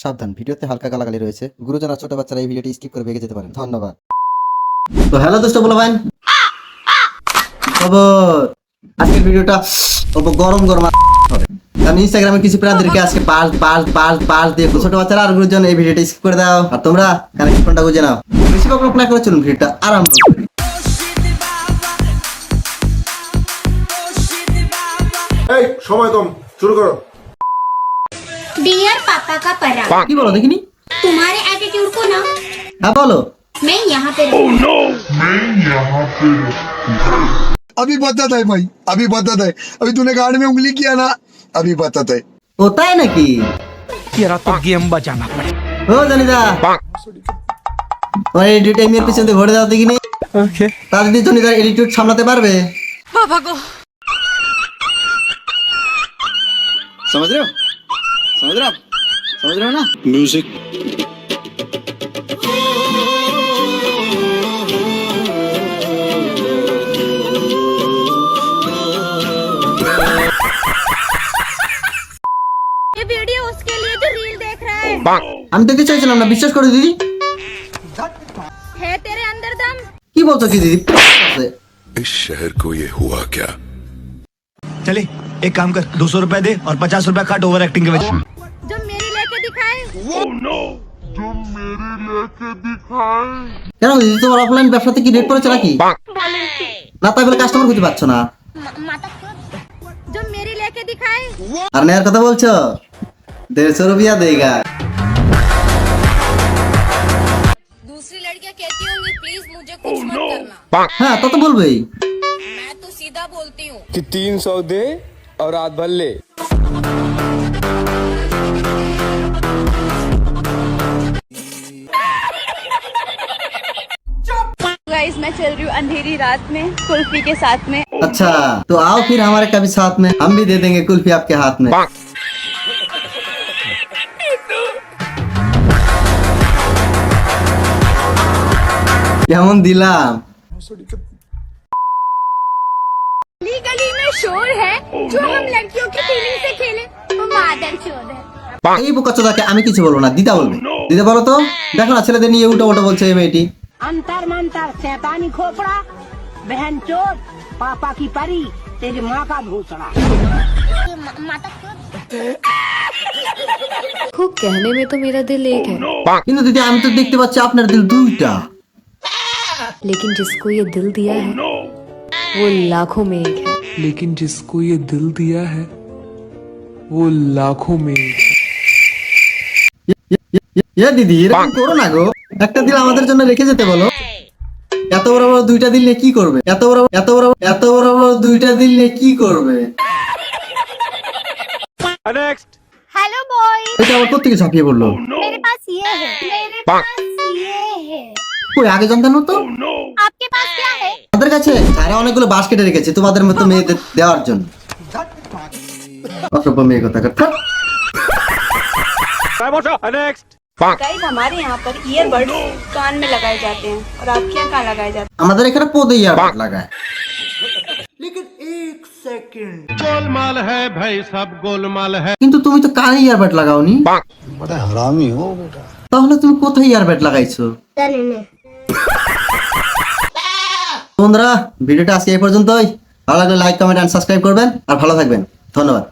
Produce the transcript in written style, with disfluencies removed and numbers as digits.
সাবধান, ভিডিওতে হালকা গালাগালি রয়েছে। গুরুজন আর ছোট বাচ্চারা এই ভিডিওটি স্কিপ করে ভেগে যেতে পারেন। ধন্যবাদ। তো হ্যালো দোস্ত বলো ভাই, খবর? আজকের ভিডিওটা গরম গরম হবে। আমি ইনস্টাগ্রামে কিছু প্রাণীদেরকে আজকে পাস দিয়ে ছোট বাচ্চারা আর গুরুজন এই ভিডিওটা স্কিপ করে দাও, আর তোমরা কানেকশনটা বুঝে নাও। বেশি কখনো প্লে করে চলুন, ভিডিওটা আরম্ভ করি। এই সময় কম, শুরু করো। डियर पापा का परा, কি বলো দেখিনি? तुम्हारे एटीट्यूड को ना হ্যাঁ বলো। मैं यहाँ पे रहूंगी। अभी बताता है भाई, अभी बताता है। अभी तूने गाड़ में उंगली किया ना, अभी बताता है। ও তাই নাকি? तेरा तो गेम बजाना पड़े। ও জানিদা, তোমার এডিট এর পিছনে দিয়ে ঘুরে দাও দেখিনি। তার যদি জনিদার এডিটিউড সামলাতে পারবে। बाबा को समझ रहे हो? समझ रहे हो? समझ रहे हो ना? म्यूजिक ये वीडियो उसके लिए जो रील देख रहा है আমি দেখতে চাইছিলাম না, বিশ্বাস করো দিদি। है तेरे अंदर दम। কি বলছো কি দিদি? इस शहर को ये हुआ क्या? चले एक काम कर, 200 रुपए दे और 50 रुपए काट ओवर एक्टिंग के वजह। जो मेरी लेके दिखाए কেন দিদি, তোমার অফলাইন ব্যবসাতে কি রেট পড়েছে নাকি? না তাই বলে কাস্টমার খুঁজে পাচ্ছ না? जो मेरी लेके दिखाए আর নেয়ার কথা বলছো? 150 रुपया देगा। दूसरी लड़कियां कहती होंगी प्लीज मुझे कुछ मत करना, হ্যাঁ তা তো বলবেই। मैं तो सीधा बोलती हूँ कि 300 दे और रात भर ले। गाइस मैं चल रही हूँ अंधेरी रात में कुल्फी के साथ में। अच्छा तो आओ फिर हमारे कभी साथ में, हम भी दे देंगे कुल्फी आपके हाथ में। কেমন দিলাম? गली गली में शोर है जो हम लड़कियों की फीलिंग से खेले वो मादर चोद है। এই বোকাচোদাকে আমি কিছু বলবো না, দিদা বলবে। দিদা বলো তো, দেখো না ছেলেদের নিয়ে উল্টো উল্টো বলছে এই মেয়েটি। अंतर मंतर शैतानी खोपड़ा, बहन चोद, पापा की परी, तेरी माँ का भूसड़ा। खूब कहने में तो मेरा दिल एक है, কিন্তু দিদি আমি তো দেখতে পাচ্ছি আপনার দিল দুইটা। लेकिन जिसको ये दिल दिया है वो लाखों में एक है। लेकिन जिसको ये दिल दिया है वो लाखों में एक है। এ দিদি এরকম করো না গো, একটা দিল আমাদের জন্য রেখে যেতে বলো। এত বড় বড় দুইটা দিল নিয়ে কি করবে? এত বড় বড় দুইটা দিল নিয়ে কি করবে? हेलो बॉय, এটা আবার কোত্থেকে ছাপিয়ে পড়লো? मेरे पास ये है, मेरे पास ये है, কই আগে জানতাম না তো। आपके पास क्या है? আমাদের কাছে সারা অনেকগুলো বাস কেটে রেখেছে তোমাদের মতো মেয়েদের দেওয়ার জন্য। অসভ্য মেয়ে কথা কথা। गाइस हमारे यहाँ पर ईयरबड कान में लगाए जाते हैं और आपके यहाँ कहाँ लगाए जाते আমাদের এখানে পদে ইয়ারবাড লাগায়। गोलमाल है भाई, सब गोलमाल है। কিন্তু তুমি তো কানে ইয়ারবাড লাগাওনি। बड़ा हरामी हो बेटा। তাহলে তুমি কোথায় ইয়ারবাড লাগাইছো? বন্ধুরা ভিডিওটা আজকে এই পর্যন্তই। ভালো লাগলে লাইক কমেন্ট এন্ড সাবস্ক্রাইব করবেন আর ভালো থাকবেন। ধন্যবাদ।